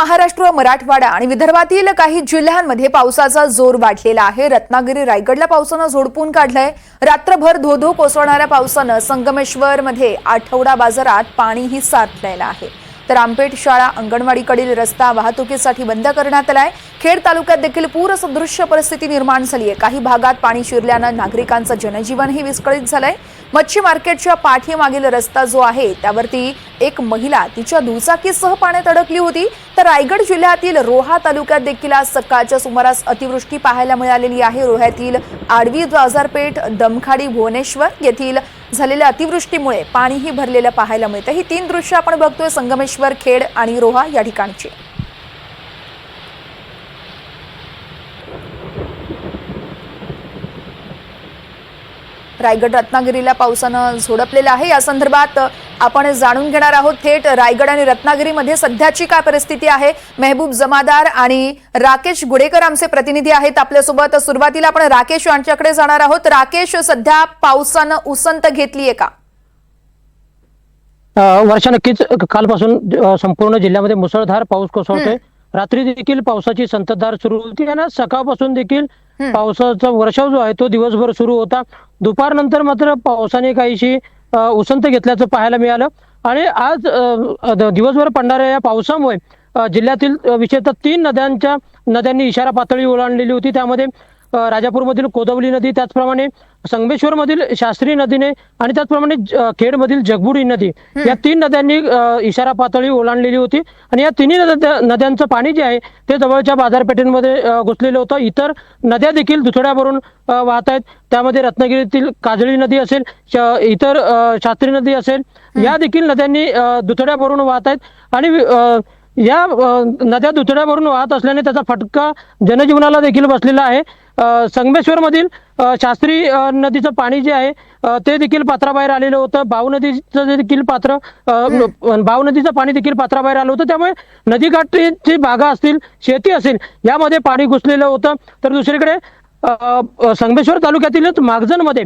महाराष्ट्र, मराठवाडा आणि विदर्भातील काही जिल्ह्यांमध्ये पावसाचा जोर वाढलेला आहे। रत्नागिरी, रायगडला पावसानं झोडपून काढलंय। रात्रभर धो-धो कोसळणाऱ्या पावसानं संगमेश्वरमध्ये आठवडा बाजारात पाणीही साठलेलं आहे। तर आंबेड शाळा, अंगणवाडीकडील रस्ता वाहतुकीसाठी बंद करण्यात आलाय। खेड तालुक्यात देखील पूरसदृश परिस्थिती निर्माण झाली आहे। काही भागात पाणी शिरल्यानं नागरिकांचं जनजीवनही विस्कळीत झालंय। मच्छी मार्केटच्या पाठीमागील रस्ता जो आहे त्यावरती एक महिला तिच्या दुचाकीसह पाण्यात अडकली होती। तर रायगड जिल्ह्यातील रोहा तालुक्यात देखील आज सकाळच्या सुमारास अतिवृष्टी पाहायला मिळालेली आहे। रोह्यातील आडवी बाजारपेठ, दमखाडी, भुवनेश्वर येथील झालेल्या अतिवृष्टीमुळे पाणीही भरलेलं पाहायला मिळतं। ही तीन दृश्य आपण बघतोय संगमेश्वर, खेड आणि रोहा या ठिकाणची। रायगड, रत्नागिरीला पावसानं झोडपलेलं आहे। या संदर्भात आपण जाणून घेणार आहोत थेट रायगड आणि रत्नागिरीमध्ये सध्याची काय परिस्थिती आहे। मेहबूब जमादार आणि राकेश गुडेकर आमचे प्रतिनिधी आहेत आपल्यासोबत। सुरुवातीला आपण राकेश यांच्याकडे जाणार आहोत। राकेश, सध्या पावसानं उसंत घेतलीये का? वर्षा नक्कीच कालपासून संपूर्ण जिल्ह्यामध्ये मुसळधार पाऊस कोसळतोय। रात्री देखील पावसाची संततधार सुरू होती आणि सकाळपासून देखील पावसाचा वर्षाव जो आहे तो दिवसभर सुरू होता। दुपारनंतर मात्र पावसाने काहीशी उसंत घेतल्याचं पाहायला मिळालं आणि आज दिवसभर पडणाऱ्या या पावसामुळे जिल्ह्यातील विशेषतः 3 नद्यांनी इशारा पातळी ओलांडलेली होती। त्यामध्ये राजापूरमधील कोदवली नदी, त्याचप्रमाणे संगमेश्वरमधील शास्त्री नदीने आणि त्याचप्रमाणे खेडमधील जगबुडी नदी या 3 नद्यांनी इशारा पातळी ओलांडलेली होती आणि या तिन्ही नद्यांचं पाणी जे आहे ते जवळच्या बाजारपेठेमध्ये घुसलेलं होतं। इतर नद्या देखील दुथड्या भरून वाहत आहेत। त्यामध्ये रत्नागिरीतील काजळी नदी असेल, इतर शास्त्री नदी असेल, या देखील नद्यांनी दुथड्या भरून वाहत आहेत आणि या नद्या दुथड्या भरून वाहत असल्याने त्याचा फटका जनजीवनाला देखील बसलेला आहे। संगमेश्वर मधील शास्त्री नदीचं पाणी जे आहे ते देखील पात्राबाहेर आलेलं होतं। भाऊ नदीचं पाणी देखील पात्राबाहेर आलं होतं। त्यामुळे नदीकाठची भागा असतील, शेती असेल, यामध्ये पाणी घुसलेलं होतं। तर दुसरीकडे संगमेश्वर तालुक्यातीलच मागजनमध्ये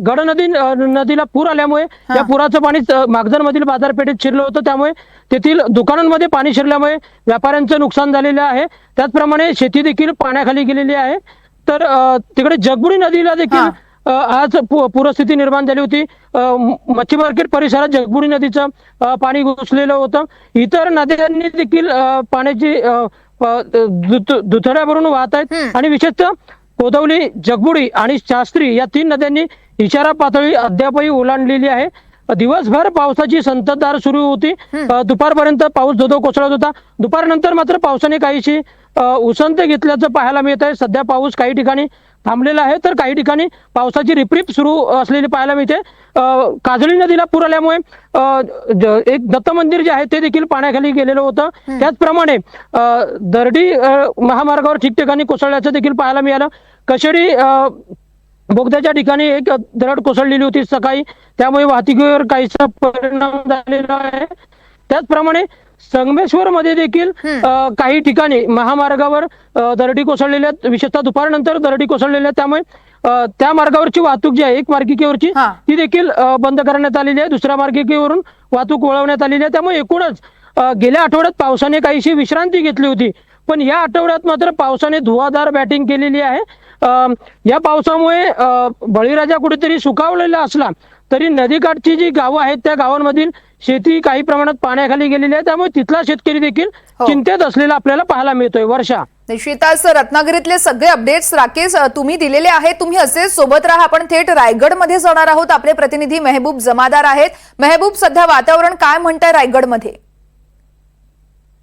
गड नदीला पूर आल्यामुळे या पुराचं पाणी मागजन मधील बाजारपेठेत शिरलं होतं। त्यामुळे तेथील दुकानांमध्ये पाणी शिरल्यामुळे व्यापाऱ्यांचं नुकसान झालेलं आहे। त्याचप्रमाणे शेती देखील पाण्याखाली गेलेली आहे। तर तिकडे जगबुडी नदीला देखील आज पूरस्थिती निर्माण झाली होती। मच्छी मार्केट परिसरात जगबुडी नदीचं पाणी घुसलेलं होतं। इतर नद्यांनी देखील पाण्याची दुथड्या भरून वाहत आहेत आणि विशेषतः कोदवली, जगबुडी आणि शास्त्री या 3 नद्यांनी इशारा पातळी अद्यापही ओलांडलेली आहे। दिवसभर पावसाची संततधार सुरू होती। दुपारपर्यंत पाऊस धो-धो कोसळत होता। दुपारनंतर मात्र पावसाने काहीशी उसंत घेतल्याचं पाहायला मिळत आहे। सध्या पाऊस काही ठिकाणी थांबलेला आहे तर काही ठिकाणी पावसाची रिपरिप सुरू असलेली पाहायला मिळते। काजळी नदीला पूर आल्यामुळे एक दत्त मंदिर जे आहे ते देखील पाण्याखाली गेलेलं होतं। त्याचप्रमाणे दर्डी महामार्गावर ठिकठिकाणी कोसळल्याचं देखील पाहायला मिळालं। कशेडी बोगद्याच्या ठिकाणी एक दरड कोसळलेली होती सकाळी, त्यामुळे वाहतुकीवर काहीसा परिणाम झालेला आहे। त्याचप्रमाणे संगमेश्वर मध्ये देखील काही ठिकाणी महामार्गावर दरडी कोसळलेल्या, विशेषतः दुपारनंतर दरडी कोसळलेल्या, त्यामुळे त्या मार्गावरची वाहतूक जी आहे एक मार्गिकेवरची ती देखील बंद करण्यात आलेली आहे। दुसऱ्या मार्गिकेवरून वाहतूक वळवण्यात आलेली आहे। त्यामुळे एकूणच गेल्या आठवड्यात पावसाने काहीशी विश्रांती घेतली होती, पण या आठवड्यात मात्र पावसाने धुवाधार बॅटिंग केलेली आहे। या पावसामुळे बळीराजा कुठेतरी सुखावलेला असला तरी नदीकाठची जी गावं आहेत त्या गावांमधील शेती काही प्रमाणात पाण्याखाली गेलेली आहे। त्यामुळे तिथला शेतकरी देखील चिंतेत असलेला आपल्याला पाहायला मिळतोय। वर्षा, निश्चितच रत्नागिरीतले सगळे अपडेट्स राकेश तुम्ही दिलेले आहेत। तुम्ही असेच सोबत राहा। आपण थेट रायगडमध्ये जाणार आहोत। आपले प्रतिनिधी मेहबूब जमादार आहेत। मेहबूब, सध्या वातावरण काय म्हणतंय रायगडमध्ये?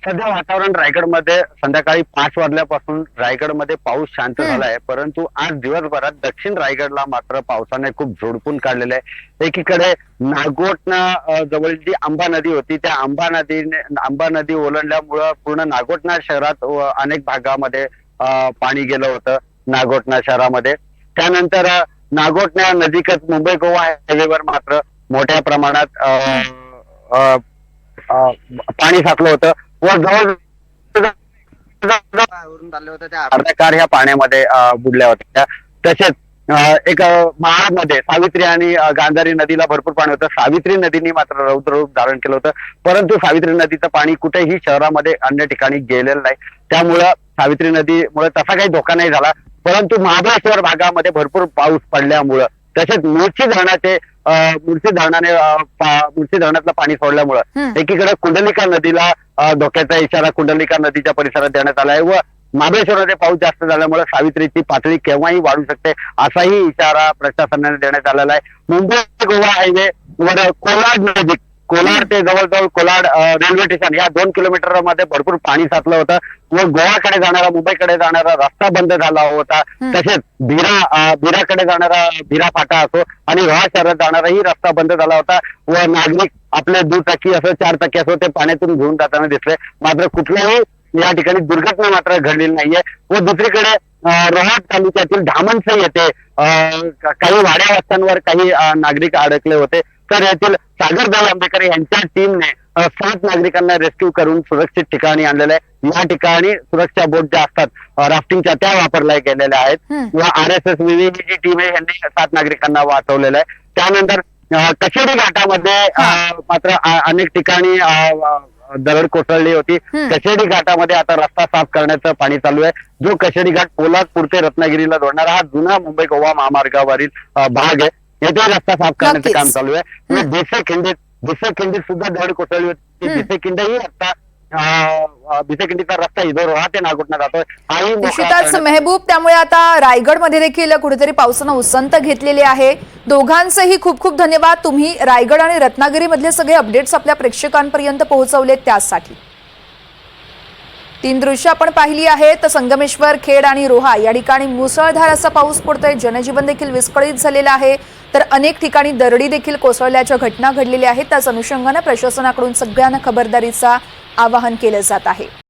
सध्या वातावरण रायगडमध्ये संध्याकाळी 5 वाजल्यापासून रायगडमध्ये पाऊस शांत झाला आहे, परंतु आज दिवसभरात दक्षिण रायगडला मात्र पावसाने खूप झोडपून काढलेले आहे। एकीकडे नागोठणा जवळ जी आंबा नदी होती त्या आंबा नदी ओलांडल्यामुळं पूर्ण नागोठणा शहरात अनेक भागामध्ये पाणी गेलं होतं नागोठणा शहरामध्ये। त्यानंतर नागोठणा नदीकत मुंबई गोवा हायवेवर मात्र मोठ्या प्रमाणात पाणी साचलं होतं व जवळ अर्ध्या कार ह्या पाण्यामध्ये बुडल्या होत्या। तसेच एक महाडमध्ये सावित्री आणि गांधारी नदीला भरपूर पाणी होतं. सावित्री नदीने मात्र रौद्र रूप धारण केलं होतं, परंतु सावित्री नदीचं पाणी कुठेही शहरामध्ये अन्य ठिकाणी गेलेलं नाही. त्यामुळं सावित्री नदीमुळे तसा काही धोका नाही झाला. परंतु महाबळेश्वर भागामध्ये भरपूर पाऊस पडल्यामुळं, तसेच मुळशी धरणातलं पाणी सोडल्यामुळं एकीकडे कुंडलिका नदीला धोक्याचा इशारा कुंडलिका नदीच्या परिसरात देण्यात आला आहे व महाबळेश्वरमध्ये पाऊस जास्त झाल्यामुळे सावित्रीची पातळी केव्हाही वाढू शकते असाही इशारा प्रशासनाने देण्यात आलेला आहे. मुंबई गोवा हायवे वर कोलाड ते जवळजवळ कोलाड रेल्वे स्टेशन या 2 किलोमीटर मध्ये भरपूर पाणी साचलं होतं व गोवाकडे जाणारा मुंबईकडे जाणारा रस्ता बंद झाला होता. तसेच बिराकडे जाणारा बिरा फाटा असो आणि रोहा शहरात जाणाराही रस्ता बंद झाला होता व नागरिक आपले दुचाकी असो 4 चाकी असो ते पाण्यातून घेऊन जाताना दिसले. मात्र कुठल्याही या ठिकाणी दुर्घटना मात्र घडलेली नाहीये. व दुसरीकडे रोहा तालुक्यातील धामणसे येथे काही वाड्या वस्त्यांवर काही नागरिक अडकले होते. तर यातील सागर दल आंबेकर यांच्या टीमने 7 नागरिकांना रेस्क्यू करून सुरक्षित ठिकाणी आणलेलं आहे. या ठिकाणी सुरक्षा बोट ज्या असतात राफ्टिंगच्या त्या वापरल्या गेलेल्या आहेत व RSS ही जी टीम आहे यांनी 7 नागरिकांना वाचवलेलं आहे. त्यानंतर कशेडी घाटामध्ये मात्र अनेक ठिकाणी दरड कोसळली होती. कशेडी घाटामध्ये आता रस्ता साफ करण्याचं पाणी चालू आहे. जो कशेडी घाट पोलादपूर ते रत्नागिरीला जोडणारा हा जुना मुंबई गोवा महामार्गावरील भाग आहे. येथे रस्ता साफ करण्याचं काम चालू आहे. भिसे सुद्धा दरड कोसळली होती. भिसेखिंडीचा रस्ता इथं रोहा ते नागोठणा जातोय आणि निश्चितच मेहबूब, त्यामुळे आता रायगडमध्ये देखील कुठेतरी पावसानं उसंत घेतलेली आहे. दोघांचेही खूप खूप धन्यवाद. तुम्ही रायगड आणि रत्नागिरी मधले सगळे अपडेट्स आपल्या प्रेक्षकांपर्यंत पोहोचवले त्यासाठी. 3 दृश्य आपण पाहिली आहेत. संगमेश्वर, खेड आणि रोहा या ठिकाणी मुसळधार असा पाऊस पडतोय. जनजीवन देखील विस्कळीत झालेलं आहे. तर अनेक ठिकाणी दरडी देखील कोसळल्याच्या घटना घडलेल्या आहेत. त्याच अनुषंगाने प्रशासनाकडून सगळ्यांना खबरदारीचा आवाहन केलं जात आहे.